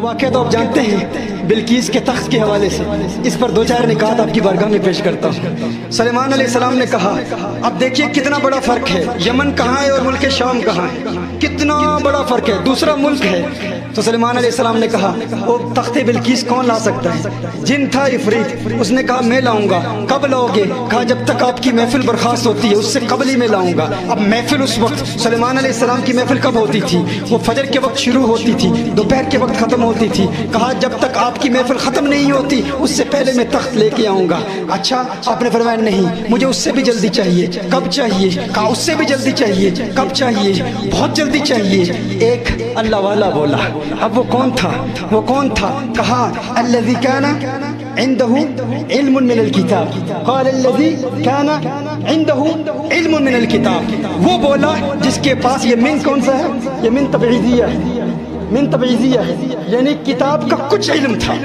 واقعہ تو آپ جانتے ہیں بلقیس کے تخت کے حوالے سے، اس پر دو چار نکات آپ کی بارگاہ میں پیش کرتا ہوں۔ سلیمان علیہ السلام نے کہا، اب دیکھیے کتنا بڑا فرق ہے، یمن کہاں ہے اور ملک شام کہاں ہے، کتنا بڑا فرق ہے، دوسرا ملک ہے۔ تو سلیمان علیہ السلام نے کہا وہ تخت بلقیس کون لا سکتا ہے؟ جن تھا عفریت، اس نے کہا میں لاؤں گا۔ کب لاؤ گے؟ کہا جب تک آپ کی محفل برخاست ہوتی ہے اس سے قبل ہی میں لاؤں گا۔ اب محفل اس وقت سلیمان علیہ السلام کی محفل کب ہوتی تھی؟ وہ فجر کے وقت شروع ہوتی تھی، دوپہر کے وقت ختم ہوتی تھی۔ کہا جب تک آپ کی محفل ختم نہیں ہوتی اس سے پہلے میں تخت لے کے آؤں گا۔ اچھا، آپ نے فرمایا نہیں، مجھے اس سے بھی جلدی چاہیے۔ کب چاہیے؟ کہا اس سے بھی جلدی چاہیے۔ کب چاہیے؟ بہت جلدی چاہیے۔ ایک اللہ والا بولا۔ اب وہ کون تھا؟ وہ کون تھا؟ کہا الذی کان عنده علم من الکتاب، قال الذی کان عنده علم من الکتاب، وہ بولا جس کے پاس، یہ من کون سا ہے؟ یہ من تبعیضیہ ہے، من تبعیضیہ ہے، یعنی کتاب کا کچھ علم تھا،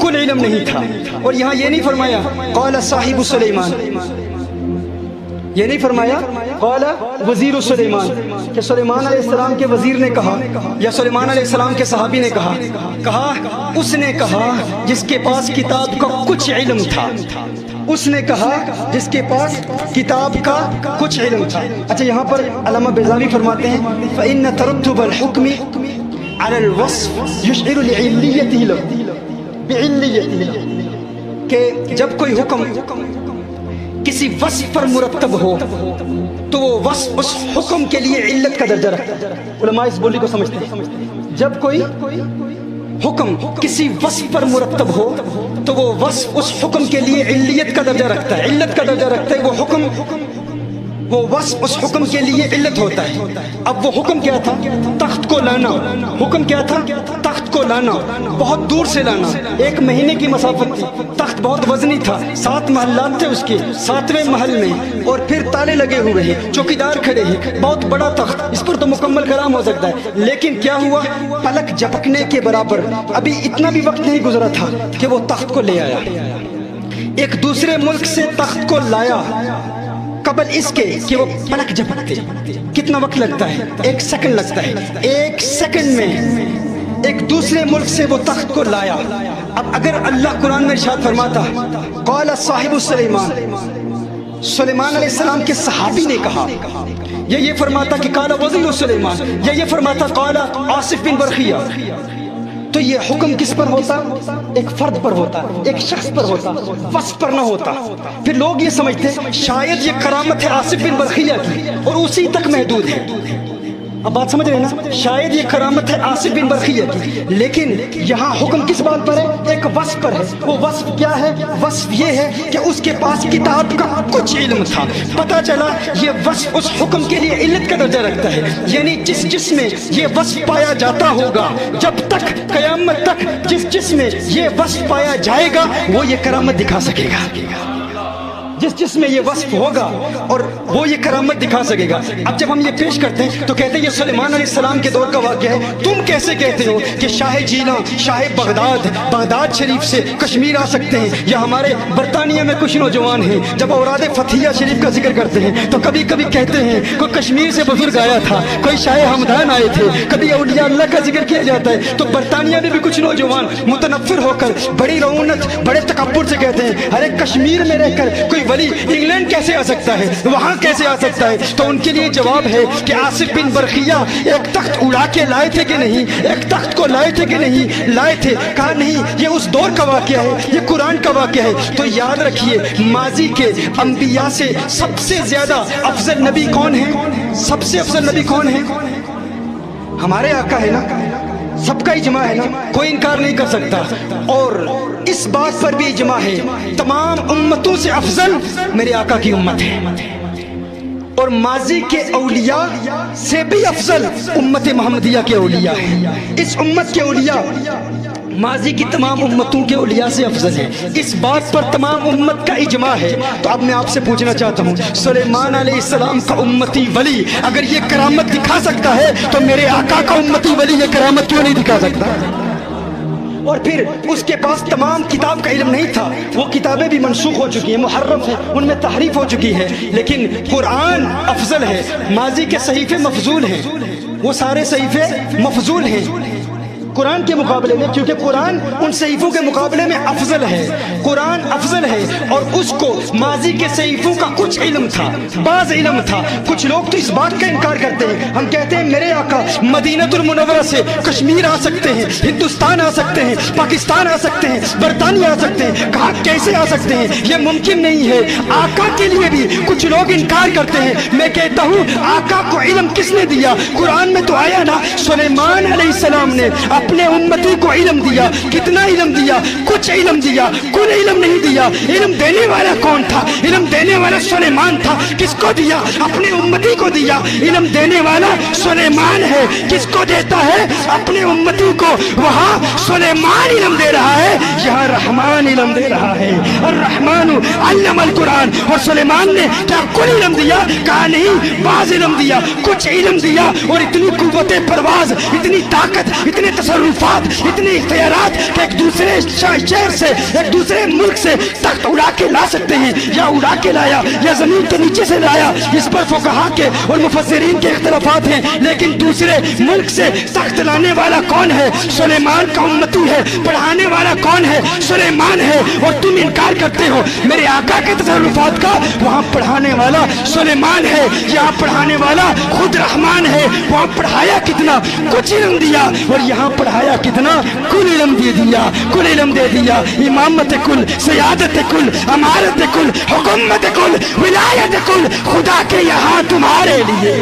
کل علم نہیں تھا۔ اور یہاں یہ نہیں فرمایا قال صاحب سلیمان، یہ نہیں فرمایا قال وزیر سلیمان کہ سلیمان علیہ السلام کے وزیر نے کہا یا سلیمان علیہ السلام کے صحابی نے کہا۔ کہا اس نے کہا جس کے پاس کتاب کا کچھ علم تھا، اس نے کہا جس کے پاس کتاب کا کچھ علم تھا۔ اچھا، یہاں پر علامہ بیضاوی فرماتے ہیں فَإِنَّ تَرَتُّبَ الْحُكْمِ عَلَى الْوَصْفِ يُشْعِرُ لِعِلِّيَّتِهِ لَهُ بِعِلِّيَّتِهِ لَهُ، کہ جب کوئی حکم کسی وصف پر مرتب ہو تو وہ وصف اس حکم کے لیے علت کا درجہ رکھتا ہے۔ علماء اس بولی کو سمجھتے ہیں، جب کوئی حکم کسی وصف پر مرتب ہو تو وہ وصف اس حکم کے لیے علیت کا درجہ رکھتا ہے، علت کا درجہ رکھتا ہے۔ وہ حکم، وہ وصف اس حکم کے لیے علت ہوتا ہے۔ اب وہ حکم کیا تھا؟ تخت کو لانا۔ حکم کیا تھا؟ تخت کو لانا، بہت دور سے لانا، 1 مہینے کی مسافت تھی۔ تخت بہت وزنی تھا، 7 محلات تھے اس کے، 7ویں محل میں، اور پھر تالے لگے ہوئے ہیں، چوکیدار کھڑے ہیں، بہت بڑا تخت، اس پر تو مکمل کلام ہو سکتا ہے۔ لیکن کیا ہوا؟ پلک جھپکنے کے برابر، ابھی اتنا بھی وقت نہیں گزرا تھا کہ وہ تخت کو لے آیا، ایک دوسرے ملک سے تخت کو لایا۔ قبل اس کے کہ وہ پلک جھپکتے کتنا وقت لگتا ہے؟ 1 سیکنڈ لگتا ہے۔ 1 سیکنڈ میں ایک دوسرے ملک سے وہ تخت کو لایا۔ اب اگر اللہ قرآن میں ارشاد فرماتا قال صاحب سلیمان، سلیمان علیہ السلام کے صحابی نے کہا، یا یہ فرماتا کہ قال وزیر سلیمان، یا یہ فرماتا قال آصف بن برخیہ، تو یہ حکم کس پر ہوتا؟ ایک فرد پر ہوتا، ایک شخص پر ہوتا، وصف پر نہ ہوتا۔ پھر لوگ یہ سمجھتے شاید یہ کرامت ہے آصف بن برخیہ کی اور اسی تک محدود ہے۔ اب بات سمجھ رہے ہیں نا؟ شاید یہ کرامت ہے آصف بن برخیہ کی، لیکن یہاں حکم کس بات پر ہے؟ ایک وصف پر ہے۔ وہ وصف کیا ہے؟ وصف یہ ہے کہ اس کے پاس کتاب کا کچھ علم تھا۔ پتہ چلا یہ وصف اس حکم کے لیے علت کا درجہ رکھتا ہے، یعنی جس میں یہ وصف پایا جاتا ہوگا، جب تک قیامت تک جس میں یہ وصف پایا جائے گا وہ یہ کرامت دکھا سکے گا۔ جس میں یہ وصف ہوگا اور وہ یہ کرامت دکھا سکے گا۔ اب جب ہم یہ پیش کرتے ہیں تو کہتے ہیں یہ سلیمان علیہ السلام کے دور کا واقعہ ہے، تم کیسے کہتے ہو کہ شاہ جینا، شاہ بغداد شریف سے کشمیر آ سکتے ہیں، یا ہمارے برطانیہ میں کچھ نوجوان ہیں جب اوراد فتحیہ شریف کا ذکر کرتے ہیں تو کبھی کبھی کہتے ہیں کوئی کشمیر سے بزرگ آیا تھا، کوئی شاہ ہمدان آئے تھے، کبھی اولیاء اللہ کا ذکر کیا جاتا ہے، تو برطانیہ میں بھی کچھ نوجوان متنفر ہو کر بڑی رعونت، بڑے تکبر سے کہتے ہیں ارے کشمیر میں رہ کر کوئی ولی انگلینڈ کیسے آ سکتا ہے، وہاں کیسے آ سکتا ہے؟ تو ان کے لیے جواب ہے کہ آصف بن برخیہ ایک تخت اڑا کے لائے تھے کہ نہیں، ایک تخت کو لائے تھے کہ نہیں لائے تھے؟ کہا نہیں، یہ اس دور کا واقعہ ہے، یہ قرآن کا واقعہ ہے۔ تو یاد رکھیے ماضی کے انبیاء سے سب سے زیادہ افضل نبی کون ہے؟ سب سے افضل نبی کون ہے؟ ہمارے آقا ہے نا، سب کا اجماع ہے نا، کوئی انکار نہیں کر سکتا۔ اور اس بات پر بھی اجماع ہے تمام امتوں سے افضل میرے آقا کی امت ہے، اور ماضی کے اولیاء سے بھی افضل امت محمدیہ کے اولیاء ہیں۔ اس امت کے اولیاء ماضی کی تمام امتوں کے اولیاء سے افضل ہے، اس بات پر تمام امت کا اجماع ہے۔ تو اب میں آپ سے پوچھنا چاہتا ہوں سلیمان علیہ السلام کا امتی ولی اگر یہ کرامت دکھا سکتا ہے تو میرے آقا کا امتی ولی یہ کرامت کیوں نہیں دکھا سکتا؟ اور پھر اس کے پاس تمام کتاب کا علم نہیں تھا، وہ کتابیں بھی منسوخ ہو چکی ہیں، محرف ہیں، ان میں تحریف ہو چکی ہے، لیکن قرآن افضل ہے۔ ماضی کے صحیفے مفضول ہیں، وہ سارے صحیفے مفضول ہیں، قرآن کے مقابلے میں، کیونکہ قرآن ان صحیفوں کے مقابلے میں افضل ہے، قرآن افضل ہے، اور اس کو ماضی کے صحیفوں کا کچھ علم تھا، بعض علم تھا۔ کچھ لوگ تو اس بات کا انکار کرتے ہیں، ہم کہتے ہیں میرے آقا مدینہ المنورہ سے کشمیر آ سکتے ہیں، ہندوستان آ سکتے ہیں، پاکستان آ سکتے ہیں، برطانیہ آ سکتے ہیں، کہاں کیسے آ سکتے ہیں؟ یہ ممکن نہیں ہے۔ آقا کے لیے بھی کچھ لوگ انکار کرتے ہیں، میں کہتا ہوں آقا کو علم کس نے دیا؟ قرآن میں تو آیا نا، سلیمان علیہ السلام نے اپنے امتی کو علم دیا۔ کتنا علم دیا؟ کچھ علم دیا، کل علم نہیں دیا۔ علم دینے والا کون تھا؟ علم دینے والا سلیمان تھا۔ کس کو دیا؟ اپنے امتی کو دیا۔ علم دینے والا سلیمان ہے، کس کو دیتا ہے؟ اپنے امتی کو۔ وہاں سلیمان علم دے رہا ہے، یہاں رحمان علم دے رہا ہے۔ الرحمن علم القرآن۔ اور سلیمان نے کیا کل علم دیا؟ کہا نہیں، بعض علم دیا، کچھ علم دیا۔ اور اتنی قوت پرواز، اتنی طاقت، اتنے تصرفات، اتنے اختیارات کہ ایک دوسرے شہر سے، ایک دوسرے ملک سے تخت اڑا کے لا سکتے ہیں، یا اڑا کے لایا یا زمین کے نیچے سے لایا۔ اس پر فقہا کے اور مفسرین کے اختلافات ہیں، لیکن دوسرے ملک سے تخت لانے والا کون ہے؟ سلیمان کا امتی ہے۔ پڑھانے والا کون ہے؟ سلیمان ہے۔ اور تم انکار کرتے ہو میرے آقا کے تصرفات کا۔ وہاں پڑھانے والا سلیمان ہے، یہاں پڑھانے والا خود رحمان ہے۔ وہاں پڑھایا کتنا؟ کچھ علم دیا، اور یہاں پڑھایا کتنا؟ کل علم دے دیا، کل علم دے دیا۔ امامت کل، سیادت کل، امارت کل، حکومت کل، ولایت کل، خدا کے یہاں تمہارے لیے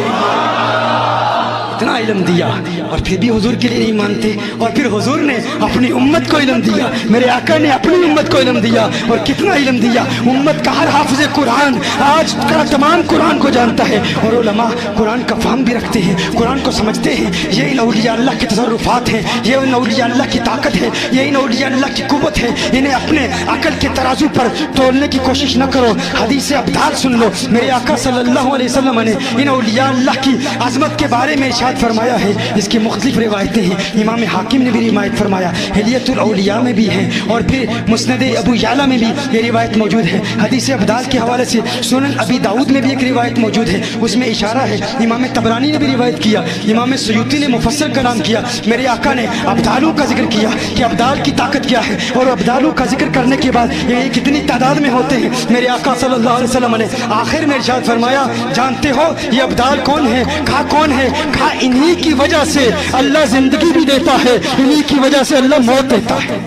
اتنا علم دیا، اور پھر بھی حضور کے لیے نہیں مانتے۔ اور پھر حضور نے اپنی امت کو علم دیا، میرے آقا نے اپنی امت کو علم دیا، اور کتنا علم دیا۔ امت کا ہر حافظ قرآن آج کا تمام قرآن کو جانتا ہے، اور علماء قرآن کا فہم بھی رکھتے ہیں، قرآن کو سمجھتے ہیں۔ یہ ان اولیاء اللہ کے تصرفات ہیں، یہ ان اولیاء اللہ کی طاقت ہے، یہ ان اولیاء اللہ کی قوت ہے۔ انہیں اپنے عقل کے ترازو پر تولنے کی کوشش نہ کرو۔ حدیث ابدال سن لو، میرے آقا صلی اللہ علیہ وسلم نے ان اولیاء اللہ کی عظمت کے بارے میں ارشاد فرمایا ہے۔ اس کی مختلف روایتیں ہیں، امام حاکم نے بھی روایت فرمایا، حلیت الاولیاء میں بھی ہیں، اور پھر مسند ابو یعلا میں بھی یہ روایت موجود ہے۔ حدیث ابدال کے حوالے سے سنن ابی داؤد میں بھی ایک روایت موجود ہے، اس میں اشارہ ہے۔ امام طبرانی نے بھی روایت کیا، امام سیوطی نے مفسر کا نام کیا۔ میرے آقا نے ابدالوں کا ذکر کیا کہ ابدال کی طاقت کیا ہے، اور ابدالوں کا ذکر کرنے کے بعد یہ کتنی تعداد میں ہوتے ہیں۔ میرے آقا صلی اللہ علیہ وسلم نے آخر میں ارشاد فرمایا، جانتے ہو یہ ابدال کون ہے؟ کہا کون ہے؟ کہا انہی کی وجہ سے اللہ زندگی بھی دیتا ہے، انہی کی وجہ سے اللہ موت دیتا ہے۔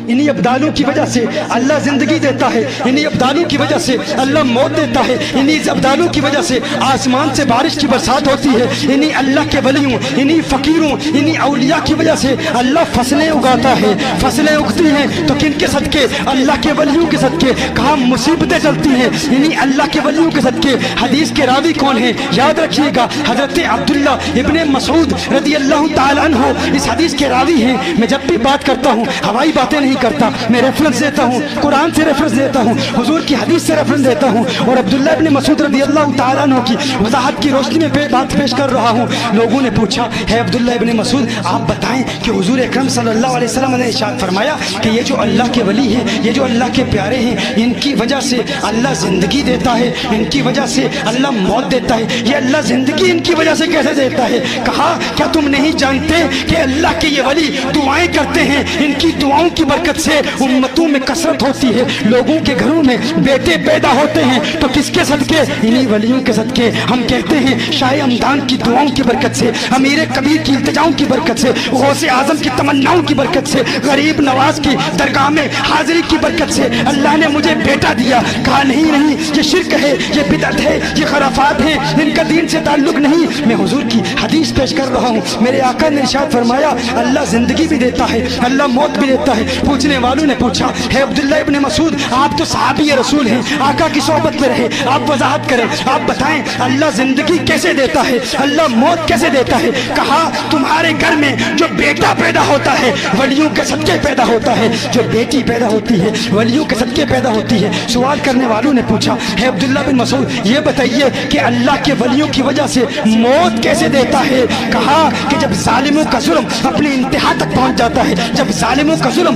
انہی ابدالوں کی وجہ سے اللہ زندگی دیتا ہے، انہی ابدالوں کی وجہ سے اللہ موت دیتا ہے، انہی ابدالوں کی وجہ سے آسمان سے بارش کی برسات ہوتی ہے، انہی اللہ کے ولیوں، انہی فقیروں، انہی اولیاء کی وجہ سے اللہ فصلیں اگاتا ہے۔ فصلیں اگتی ہیں تو کن کے صدقے؟ اللہ کے ولیوں کے صدقے۔ کہاں مصیبتیں چلتی ہیں؟ انہی اللہ کے ولیوں کے صدقے۔ حدیث کے راوی کون ہیں؟ یاد رکھیے گا، حضرت عبداللہ ابن مسعود رضی اللہ تعالیٰ عنہ اس حدیث کے راوی ہیں۔ میں جب بھی بات کرتا ہوں ہوائی باتیں نہیں کرتا، میں ریفرنس دیتا ہوں، قرآن سے ریفرنس دیتا ہوں، حضور کی حدیث سے ریفرنس دیتا ہوں، اور عبداللہ ابن مسعود رضی اللہ تعالیٰ عنہ کی وضاحت کی روشنی میں بات پیش کر رہا ہوں۔ لوگوں نے پوچھا، ہے عبداللہ ابن مسعود آپ بتائیں کہ حضور اکرم صلی اللہ علیہ وسلم نے ارشاد فرمایا کہ یہ جو اللہ کے ولی ہیں، یہ جو اللہ کے پیارے ہیں، ان کی وجہ سے اللہ زندگی دیتا ہے، ان کی وجہ سے اللہ موت دیتا ہے۔ یہ اللہ زندگی ان کی وجہ سے کیسے دیتا ہے؟ کہا کیا تم نہیں جانتے کہ اللہ کے یہ ولی دعائیں کرتے ہیں، ان کی دعاؤں کی برکت سے امتوں میں کثرت ہوتی ہے، لوگوں کے گھروں میں بیٹے پیدا ہوتے ہیں، تو کس کے صدقے؟ انہی ولیوں کے صدقے۔ ہم کہتے ہیں شاہ ہمدان کی دعاؤں کی برکت سے، امیر کبیر کی التجاؤں کی برکت سے، غوث اعظم کی تمناؤں کی برکت سے، غریب نواز کی درگاہ میں حاضری کی برکت سے اللہ نے مجھے بیٹا دیا۔ کہا نہیں نہیں، یہ شرک ہے، یہ بدعت ہے، یہ خرافات ہیں، ان کا دین سے تعلق نہیں۔ میں حضور کی حدیث پیش کر رہا ہوں، میرے آقا نے ارشاد فرمایا اللہ زندگی بھی دیتا ہے، اللہ موت بھی دیتا ہے۔ پوچھنے والوں نے پوچھا، ہے عبداللہ ابن مسعود آپ تو صحابی رسول ہیں، آقا کی صحبت میں رہے، آپ وضاحت کریں، آپ بتائیں اللہ زندگی کیسے دیتا ہے، اللہ موت کیسے دیتا ہے؟ کہا تمہارے گھر میں جو بیٹا پیدا ہوتا ہے ولیوں کے صدقے پیدا ہوتا ہے، جو بیٹی پیدا ہوتی ہے ولیوں کے صدقے پیدا ہوتی ہے۔ سوال کرنے والوں نے پوچھا، ہے عبداللہ بن مسعود یہ بتائیے کہ اللہ کے ولیوں کی وجہ سے موت کیسے دیتا ہے؟ کہا کہ جب ظالموں کا ظلم اپنی انتہا تک پہنچ جاتا ہے، جب ظالموں کا ظلم